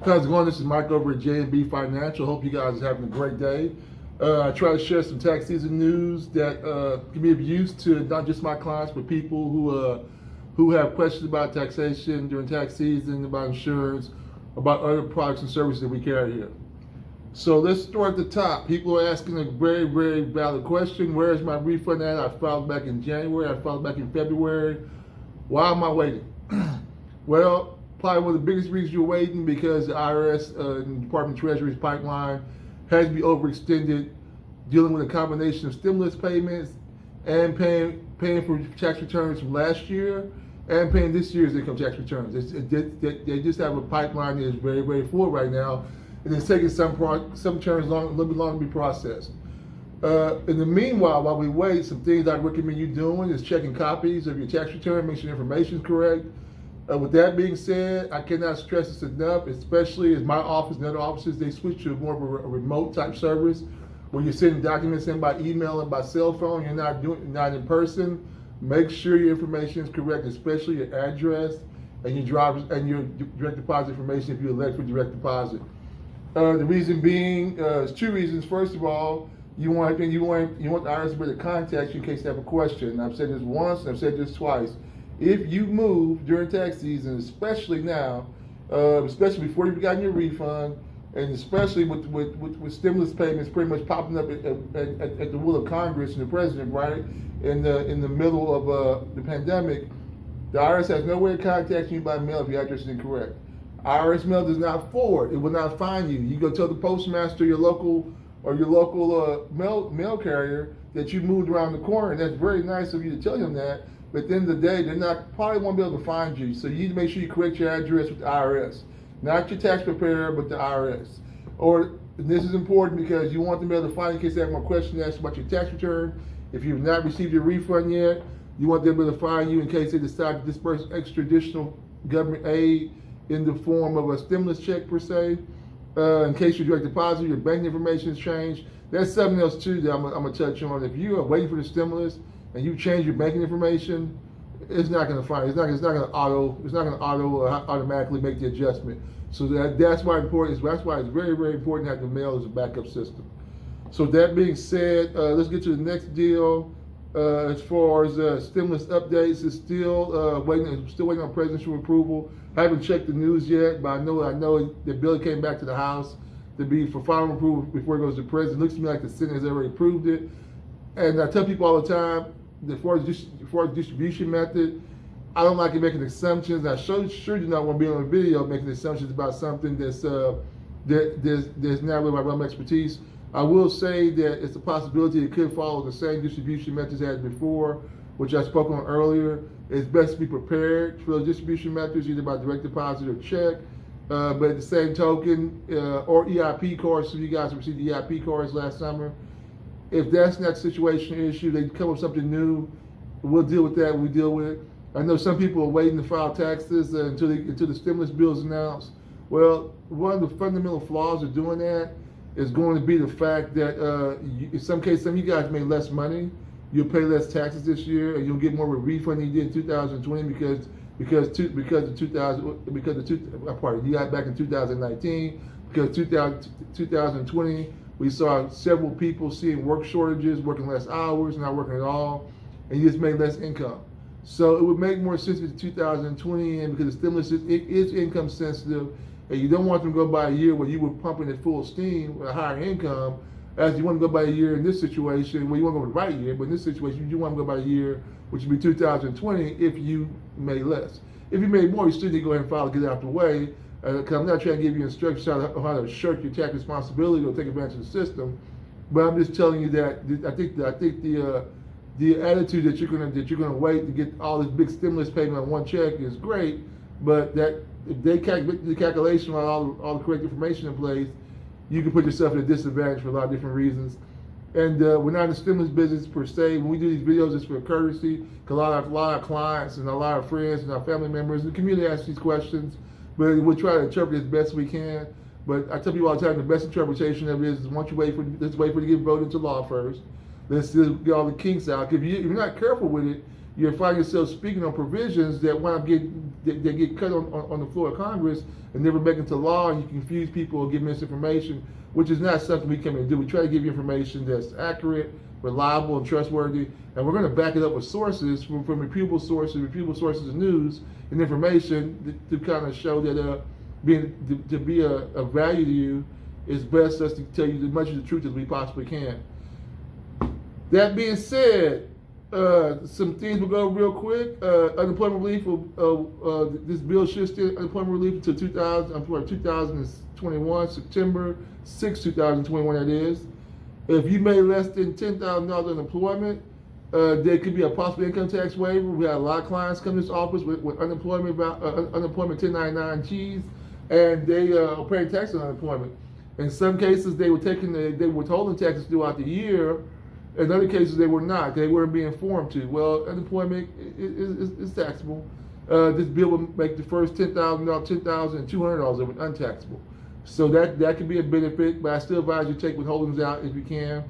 How's it going? This is Mike over at J&B Financial. Hope you guys are having a great day. I try to share some tax season news that can be of use to not just my clients, but people who have questions about taxation during tax season, about insurance, about other products and services that we carry here. So let's start at the top. People are asking a very, very valid question. Where is my refund at? I filed back in January. I filed back in February. Why am I waiting? Well, probably one of the biggest reasons you're waiting because the IRS and the Department of Treasury's pipeline has to be overextended, dealing with a combination of stimulus payments and paying for tax returns from last year and paying this year's income tax returns. They just have a pipeline that is very, very full right now, and it's taking some returns a little bit longer to be processed. In the meanwhile, while we wait, some things I recommend you doing is checking copies of your tax return, make sure the information is correct. With that being said, I cannot stress this enough, especially as my office and other offices, they switch to more of a remote type service where you're sending documents in by email and by cell phone, you're not in person. Make sure your information is correct, especially your address and your direct deposit information if you elect for direct deposit. The reason being is two reasons. First of all, you want the IRS to be able to contact you in case they have a question. I've said this once, and I've said this twice. If you move during tax season, especially now, especially before you've gotten your refund, and especially with stimulus payments pretty much popping up at the will of Congress and the president, right, in the middle of the pandemic, the IRS has no way of contacting you by mail if your address is incorrect. IRS mail does not forward; it will not find you. You go tell the postmaster, your local mail carrier, that you moved around the corner. That's very nice of you to tell him that. But at the end of the day, probably won't be able to find you. So you need to make sure you correct your address with the IRS. Not your tax preparer, but the IRS. Or this is important because you want them to be able to find you in case they have more questions to ask about your tax return. If you've not received your refund yet, you want them to be able to find you in case they decide to disperse extra additional government aid in the form of a stimulus check per se. In case your direct deposit, your banking information has changed. There's something else too that I'm gonna touch on. If you are waiting for the stimulus and you change your banking information, it's not going to find. It's not going to automatically make the adjustment. So that's why important. That's why it's very, very important to have the mail as a backup system. So that being said, let's get to the next deal. As far as stimulus updates, it's still waiting on presidential approval. I haven't checked the news yet, but I know the bill came back to the House to be for final approval before it goes to the president. It looks to me like the Senate has already approved it. And I tell people all the time, as far as distribution method, I don't like making assumptions. I sure do not want to be on a video making assumptions about something that's not really my realm of expertise. I will say that it's a possibility it could follow the same distribution methods as before, which I spoke on earlier. It's best to be prepared for those distribution methods, either by direct deposit or check. But at the same token, or EIP cards, so you guys received the EIP cards last summer. If that's not the situation issue, they come up with something new, we'll deal with that when we deal with it. I know some people are waiting to file taxes until the stimulus bill is announced. Well, one of the fundamental flaws of doing that is going to be the fact that in some cases, some of you guys made less money. You'll pay less taxes this year, and you'll get more of a refund than you did in 2020 because you got back in 2019 because 2020. We saw several people seeing work shortages, working less hours, not working at all, and you just made less income. So it would make more sense in 2020, and because the stimulus is income sensitive, and you don't want them to go by a year where you were pumping at full steam with a higher income, as you want to go by a year in this situation, well, you want to go the right year, but in this situation, you want to go by a year, which would be 2020, if you made less. If you made more, you still need to go ahead and file to get it out the way. Because I'm not trying to give you instructions on how to shirk your tax responsibility or take advantage of the system, but I'm just telling you that I think the attitude that you're gonna wait to get all this big stimulus payment on one check is great, but that if they calculate the calculation on all the correct information in place, you can put yourself at a disadvantage for a lot of different reasons. And we're not in the stimulus business per se. When we do these videos, it's for courtesy. Because a lot of clients and a lot of friends and our family members, the community asks these questions. But we'll try to interpret it as best we can. But I tell people all the time, the best interpretation of it is let's wait for it to get voted into law first. Let's just get all the kinks out. If you're not careful with it, you'll find yourself speaking on provisions that wind up getting they get cut on the floor of Congress and never make it into law, and you confuse people or give misinformation, which is not something we come in and do. We try to give you information that's accurate, reliable, and trustworthy, and we're going to back it up with sources from reputable sources of news and information to kind of show that to be a value to you, it's best us to tell you as much of the truth as we possibly can. That being said, some things will go real quick. Unemployment relief, this bill should extend unemployment relief until 2021, September 6, 2021, that is. If you made less than $10,000 unemployment, there could be a possible income tax waiver. We had a lot of clients come to this office with unemployment 1099-Gs, and they are paying tax on unemployment. In some cases, they were withholding taxes throughout the year. In other cases, they were not. They weren't being informed to. Well, unemployment is taxable. This bill would make the first $10,200 of it untaxable. So that could be a benefit, but I still advise you take withholdings out if you can.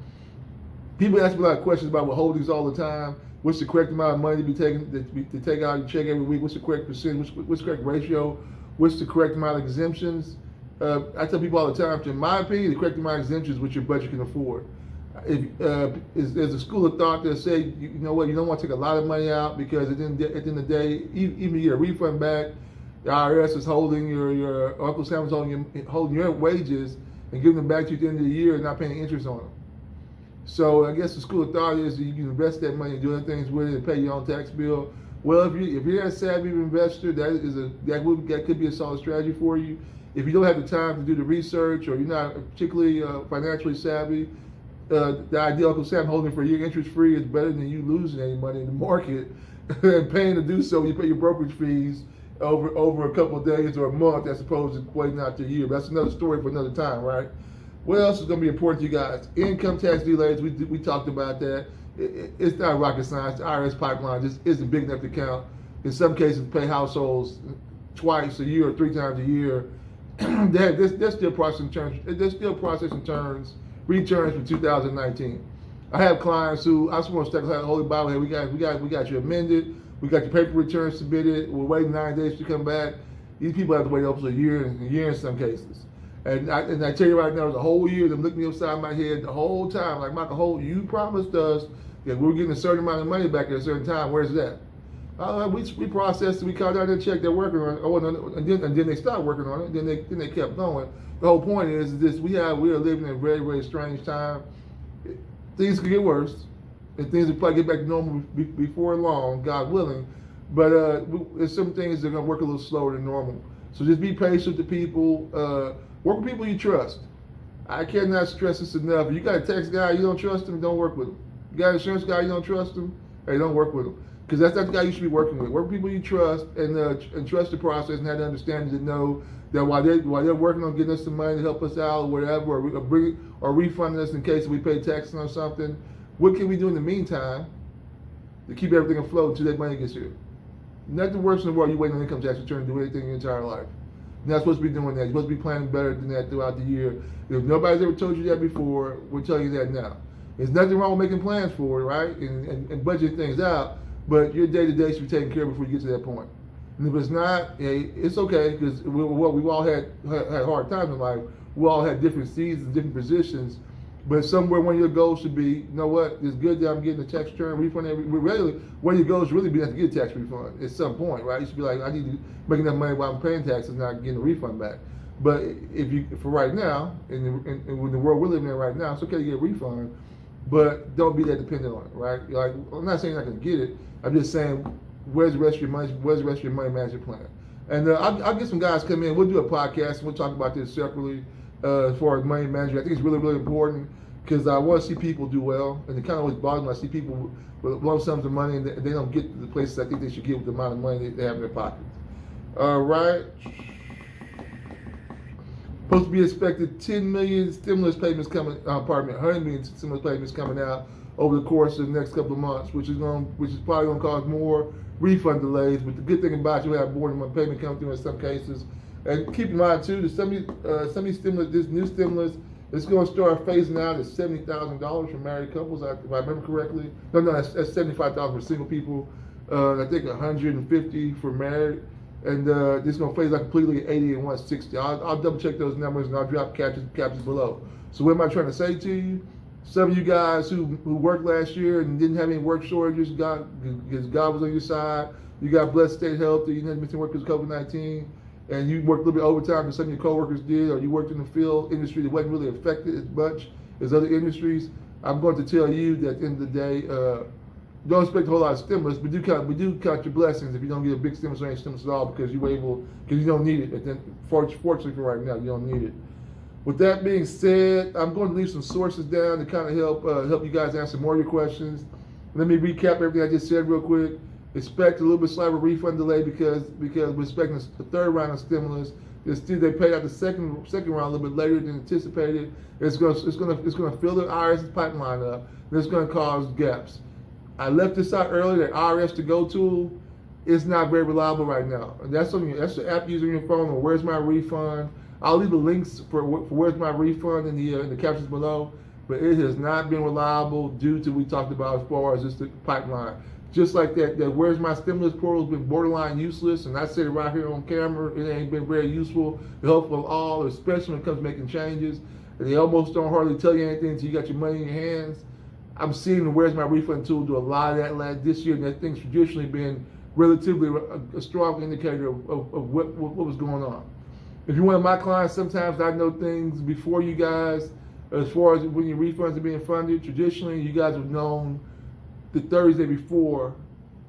People ask me a lot of questions about withholdings all the time. What's the correct amount of money to be taken to take out your check every week? What's the correct percentage? What's the correct ratio? What's the correct amount of exemptions? I tell people all the time, in my opinion, the correct amount of exemptions is what your budget can afford. There's a school of thought that say, you know what, you don't want to take a lot of money out because at the end of the day, even you get a refund back, the IRS is holding your Uncle Sam is holding your wages and giving them back to you at the end of the year and not paying interest on them. So I guess the school of thought is you can invest that money and do other things with it and pay your own tax bill. Well, if you're a savvy investor, that could be a solid strategy for you. If you don't have the time to do the research or you're not particularly financially savvy, the idea Uncle Sam holding for a year interest free is better than you losing any money in the market and paying to do so. You pay your brokerage fees over a couple of days or a month as opposed to waiting out the year. But that's another story for another time, right? What else is going to be important to you guys? Income tax delays. We talked about that. It's not rocket science. The IRS pipeline just isn't big enough to count. In some cases, pay households twice a year or 3 times a year. They're still processing returns for 2019. I have clients who I just want to stick the Holy Bible here. We got you amended. We got your paper returns submitted. We're waiting 9 days to come back. These people have to wait up to a year in some cases. And I tell you right now, the whole year them looking me upside my head the whole time. Like, Michael, you promised us that we were getting a certain amount of money back at a certain time. Where's that? We processed it. We called out their check. They're working on it. Oh, and then they stopped working on it. Then they kept going. The whole point is this: we are living in a very, very strange time. Things could get worse, and things will probably get back to normal before long, God willing. But there's some things that are going to work a little slower than normal. So just be patient with people. Work with people you trust. I cannot stress this enough. If you got a tax guy, you don't trust him, don't work with him. You got an insurance guy, you don't trust him, hey, don't work with him. Because that's not the guy you should be working with. Work with people you trust and trust the process and have the understanding to know that while they're working on getting us some money to help us out or whatever, or refunding us in case we pay taxes on something, what can we do in the meantime to keep everything afloat until that money gets here? Nothing worse in the world, you waiting on income tax return to do anything in your entire life. You're not supposed to be doing that. You're supposed to be planning better than that throughout the year. If nobody's ever told you that before, we'll tell you that now. There's nothing wrong with making plans for it, right? And budgeting things out, but your day-to-day should be taken care of before you get to that point. And if it's not, hey, it's okay, because we've all had hard times in life. We all had different seasons, different positions, but somewhere one of your goals should be, you know what, it's good that I'm getting a tax return refund. One of your goals really be to get a tax refund at some point, right? You should be like, I need to make enough money while I'm paying taxes, not getting a refund back. But for right now, in the world we're living in right now, it's okay to get a refund, but don't be that dependent on it, right? Like, I'm not saying you're not going to get it. I'm just saying, where's the rest of your money? Where's the rest of your money management plan? And I'll get some guys come in. We'll do a podcast and we'll talk about this separately as far as money management. I think it's really, really important because I want to see people do well. And it kind of always bothers me. I see people with lump sums of money and they don't get to the places I think they should get with the amount of money they have in their pockets. All right. Supposed to be expected 10 million stimulus payments coming. 100 million stimulus payments coming out over the course of the next couple of months, which is probably going to cause more refund delays. But the good thing about it, you have more than one payment come through in some cases. And keep in mind too, that some of these stimulus, this new stimulus, is going to start phasing out at $70,000 for married couples, if I remember correctly. No, that's $75,000 for single people. I think $150 for married. and this is going to phase out completely at 80 and 160. I'll double check those numbers and I'll drop captions below. So what am I trying to say to you? Some of you guys who worked last year and didn't have any work shortages, God was on your side. You got blessed, stayed healthy. You didn't miss any work because of COVID-19, and you worked a little bit overtime than some of your coworkers did, or you worked in the field industry that wasn't really affected as much as other industries. I'm going to tell you that at the end of the day, don't expect a whole lot of stimulus, but we do count your blessings if you don't get a big stimulus or any stimulus at all because you don't need it. Fortunately for right now, you don't need it. With that being said, I'm going to leave some sources down to kind of help you guys answer more of your questions. Let me recap everything I just said real quick. Expect a little bit slight refund delay because we're expecting the third round of stimulus. They paid out the second round a little bit later than anticipated. It's going to fill the IRS pipeline up, and it's going to cause gaps. I left this out earlier. That IRS to go tool is not very reliable right now. And that's the app using your phone. Or Where's My Refund? I'll leave the links for Where's My Refund in the captions below. But it has not been reliable due to what we talked about as far as just the pipeline. Just like that Where's My Stimulus portal has been borderline useless, and I said it right here on camera. It ain't been very useful, helpful at all, especially when it comes to making changes. And they almost don't hardly tell you anything until you got your money in your hands. I'm seeing the Where's My Refund tool do a lot of that this year, and that thing's traditionally been relatively a strong indicator of what was going on. If you're one of my clients, sometimes I know things before you guys, as far as when your refunds are being funded. Traditionally, you guys have known the Thursday before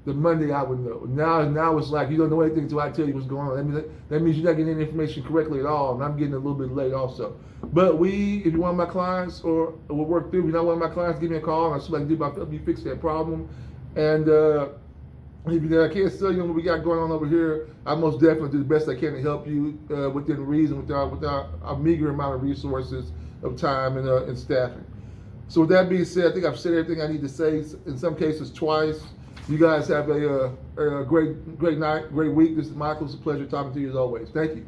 the Monday I would know. Now it's like you don't know anything until I tell you what's going on. That means you're not getting any information correctly at all, and I'm getting a little bit late also. But if you're one of my clients or we'll work through, if you're not one of my clients, give me a call and I'll see what I can do about help you fix that problem. And if I can't tell you what we got going on over here, I most definitely do the best I can to help you within reason, without a meager amount of resources of time and staffing. So with that being said, I think I've said everything I need to say, in some cases twice. You guys have a great night, great week. This is Michael. It's a pleasure talking to you as always. Thank you.